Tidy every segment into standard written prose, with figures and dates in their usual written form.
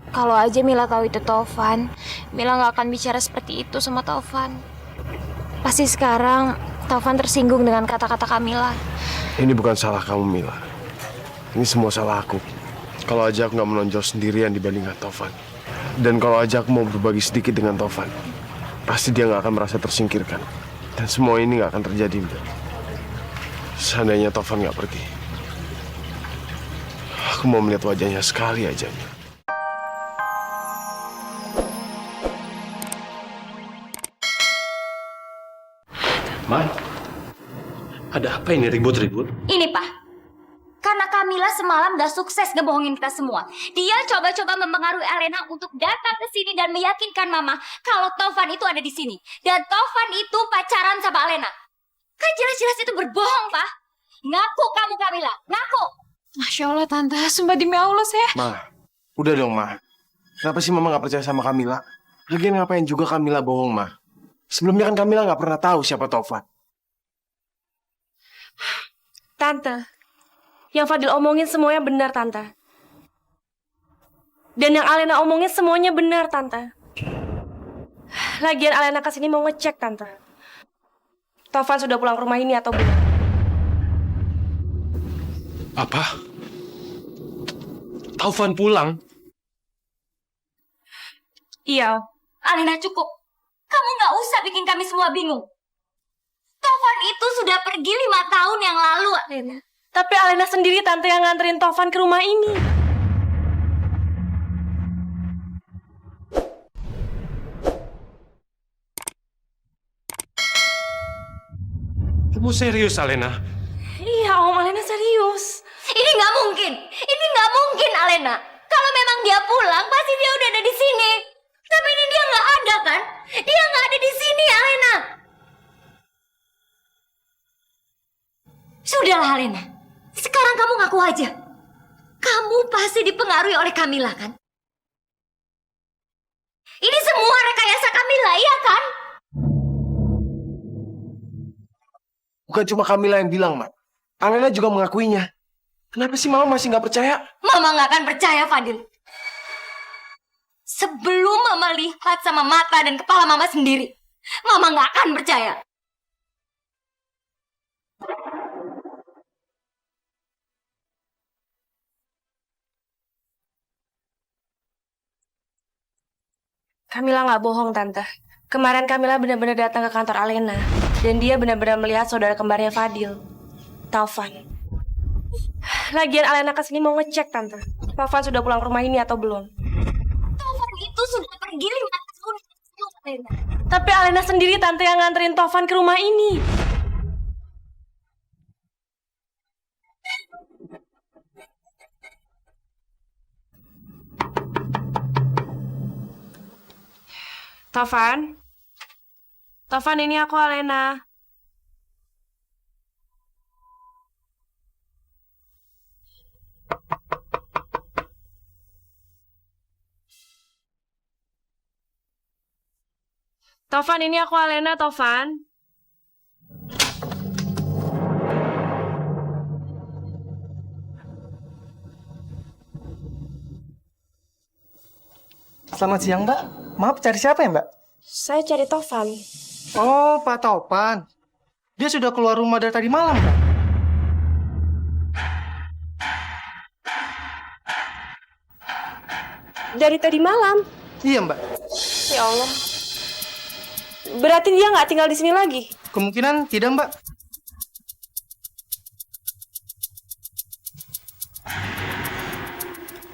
Kalau aja Mila tahu itu Taufan, Mila nggak akan bicara seperti itu sama Taufan. Pasti sekarang Taufan tersinggung dengan kata-kata Kamila. Ini bukan salah kamu, Mila. Ini semua salah aku. Kalau aja aku nggak menonjol sendirian dibandingkan Taufan. Dan kalau aja aku mau berbagi sedikit dengan Taufan, pasti dia nggak akan merasa tersingkirkan. Dan semua ini nggak akan terjadi, Mila. Seandainya Taufan nggak pergi. Aku mau melihat wajahnya sekali aja, Mila. Ma, ada apa ini ribut-ribut? Ini, Pak. Karena Kamila semalam gak sukses ngebohongin kita semua. Dia coba-coba mempengaruhi Alena untuk datang ke sini dan meyakinkan Mama kalau Taufan itu ada di sini. Dan Taufan itu pacaran sama Alena. Kan jelas-jelas itu berbohong, Pak. Ngaku kamu, Kamila. Ngaku. Masya Allah, Tante. Sumpah demi Allah, saya. Ma, udah dong, Ma. Kenapa sih Mama nggak percaya sama Kamila? Lagian ngapain juga Kamila bohong, Ma? Sebelumnya kan Kamila nggak pernah tahu siapa Taufan. Tante, yang Fadil omongin semuanya benar, Tante. Dan yang Alena omongin semuanya benar, Tante. Lagian Alena kesini mau ngecek, Tante. Taufan sudah pulang ke rumah ini atau belum? Apa? Taufan pulang? Iya. Alena, cukup. Kamu gak usah bikin kami semua bingung. Taufan itu sudah pergi 5 tahun yang lalu, Alena. Tapi Alena sendiri, Tante, yang nganterin Taufan ke rumah ini. Kamu serius, Alena? Iya, Om, Alena serius. Ini nggak mungkin. Ini nggak mungkin, Alena. Kalau memang dia pulang, pasti dia udah ada di sini. Tapi ini dia nggak ada, kan? Dia nggak ada di sini, Alena. Sudahlah, Alena. Sekarang kamu ngaku aja. Kamu pasti dipengaruhi oleh Kamila, kan? Ini semua rekayasa Kamila, iya kan? Bukan cuma Kamila yang bilang, Ma. Alena juga mengakuinya. Kenapa sih Mama masih nggak percaya? Mama nggak akan percaya, Fadil. Sebelum Mama lihat sama mata dan kepala Mama sendiri, Mama nggak akan percaya. Kamila nggak bohong, Tante. Kemarin Kamila benar-benar datang ke kantor Alena. Dan dia benar-benar melihat saudara kembarnya Fadil, Taufan. Lagian Alena kesini mau ngecek, Tante. Taufan sudah pulang ke rumah ini atau belum? Taufan itu sudah pergi 5 tahun lalu, Alena. Tapi Alena sendiri, Tante, yang nganterin Taufan ke rumah ini. Taufan? Taufan, ini aku, Alena. Taufan, ini aku, Alena, Taufan. Selamat siang, Mbak. Maaf, cari siapa ya, Mbak? Saya cari Taufan. Oh, Pak Taufan. Dia sudah keluar rumah dari tadi malam, Mbak. Dari tadi malam? Iya, Mbak. Ya Allah. Berarti dia nggak tinggal di sini lagi? Kemungkinan tidak, Mbak.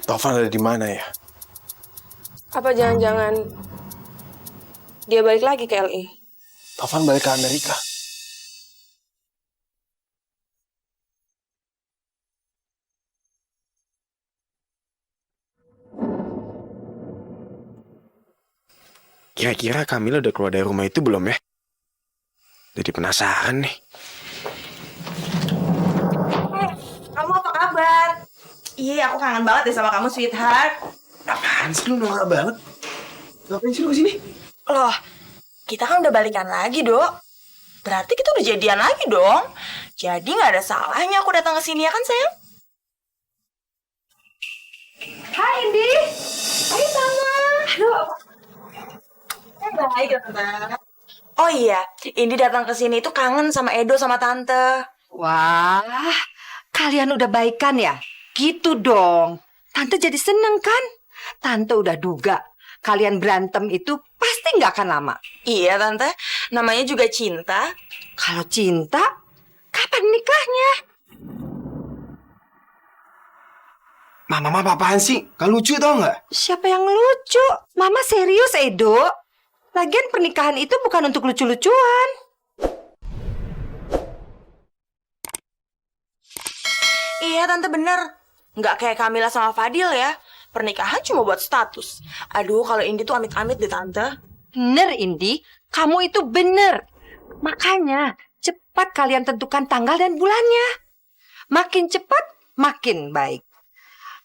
Taufan ada di mana ya? Apa jangan-jangan dia balik lagi ke LA? Taufan balik ke Amerika. Kira-kira Kamila udah keluar dari rumah itu belum ya? Jadi penasaran nih. Kamu apa kabar? Iya, aku kangen banget deh sama kamu, sweetheart. Apaan sih lu norak banget? Ngapain sih lu kesini? Loh, kita kan udah balikan lagi, Dok. Berarti kita udah jadian lagi dong. Jadi nggak ada salahnya aku datang ke sini, ya kan, sayang? Hai, Indi. Ayo Baik, Tante. Oh iya, Indi datang ke sini itu kangen sama Edo sama Tante. Wah, kalian udah baikan ya? Gitu dong. Tante jadi seneng kan? Tante udah duga kalian berantem itu pasti nggak akan lama. Iya, Tante. Namanya juga cinta. Kalau cinta, kapan nikahnya? Mama apaan sih? Gak lucu tau nggak? Siapa yang lucu? Mama serius, Edo. Lagian pernikahan itu bukan untuk lucu-lucuan. Iya, Tante bener. Nggak kayak Kamila sama Fadil ya. Pernikahan cuma buat status. Aduh, kalau Indi tuh amit-amit deh, Tante. Bener, Indi. Kamu itu bener. Makanya, cepat kalian tentukan tanggal dan bulannya. Makin cepat, makin baik.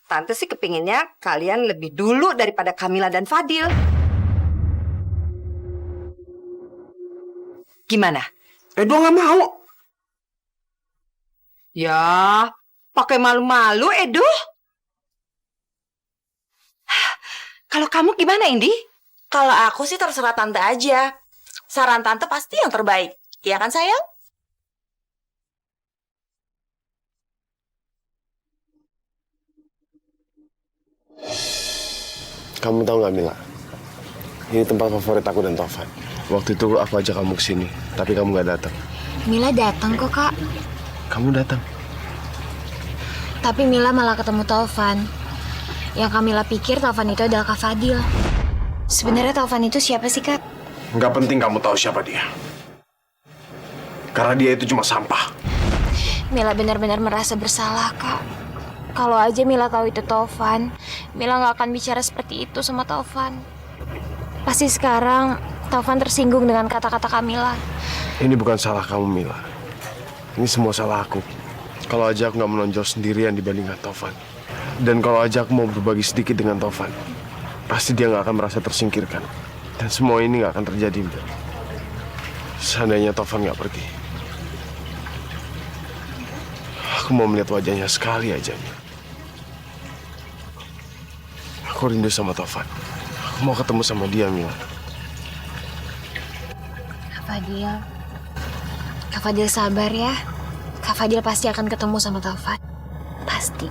Tante sih kepinginnya kalian lebih dulu daripada Kamila dan Fadil. Gimana? Edo nggak mau. Ya, pakai malu-malu, Edo. Kalau kamu gimana, Indi? Kalau aku sih terserah Tante aja. Saran Tante pasti yang terbaik. Iya kan, sayang? Kamu tahu nggak, Mila? Ini tempat favorit aku dan Taufan. Waktu itu aku ajak kamu ke sini, tapi kamu nggak datang. Mila datang kok, Kak. Kamu datang. Tapi Mila malah ketemu Taufan. Yang Kamila pikir Taufan itu adalah Kak Fadil. Sebenarnya Taufan itu siapa sih, Kak? Nggak penting kamu tahu siapa dia. Karena dia itu cuma sampah. Mila benar-benar merasa bersalah, Kak. Kalau aja Mila tahu itu Taufan, Mila nggak akan bicara seperti itu sama Taufan. Pasti sekarang Taufan tersinggung dengan kata-kata Kamila. Ini bukan salah kamu, Mila. Ini semua salah aku. Kalau aja aku nggak menonjol sendirian dibandingkan Taufan. Dan kalau aja aku mau berbagi sedikit dengan Taufan, pasti dia nggak akan merasa tersingkirkan. Dan semua ini nggak akan terjadi, Mila. Seandainya Taufan nggak pergi. Aku mau melihat wajahnya sekali aja, Mila. Aku rindu sama Taufan. Aku mau ketemu sama dia, Mila. Kak Fadil sabar ya. Kak Fadil pasti akan ketemu sama Taufan. Pasti.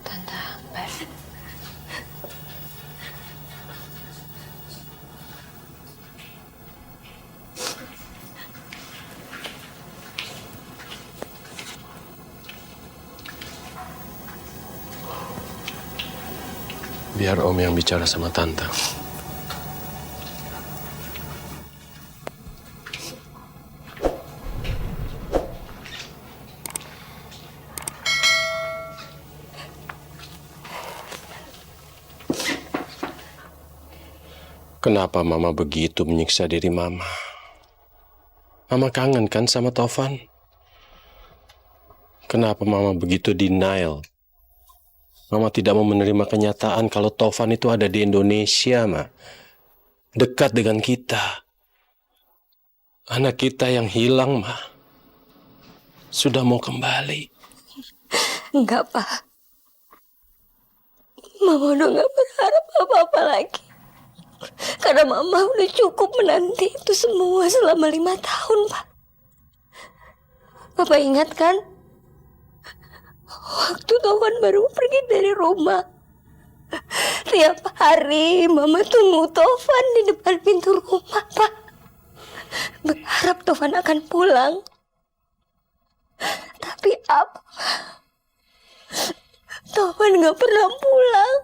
Tante Ambar. Biar Om yang bicara sama Tante. Kenapa Mama begitu menyiksa diri Mama? Mama kangen kan sama Taufan? Kenapa Mama begitu denial? Mama tidak mau menerima kenyataan kalau Taufan itu ada di Indonesia, Ma. Dekat dengan kita. Anak kita yang hilang, Ma. Sudah mau kembali. Enggak, Pak. Mama udah gak berharap apa-apa lagi. Karena Mama udah cukup menanti itu semua selama 5 tahun, Pak. Bapak ingat kan? Waktu Taufan baru pergi dari rumah. Tiap hari Mama tunggu Taufan di depan pintu rumah, Pak. Berharap Taufan akan pulang. Tapi apa? Taufan gak pernah pulang.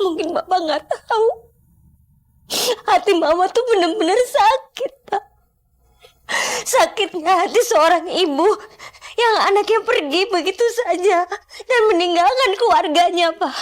Mungkin Bapak gak tahu. Hati Mama tuh benar-benar sakit, Pak. Sakitnya hati seorang ibu yang anaknya pergi begitu saja dan meninggalkan keluarganya, Pak.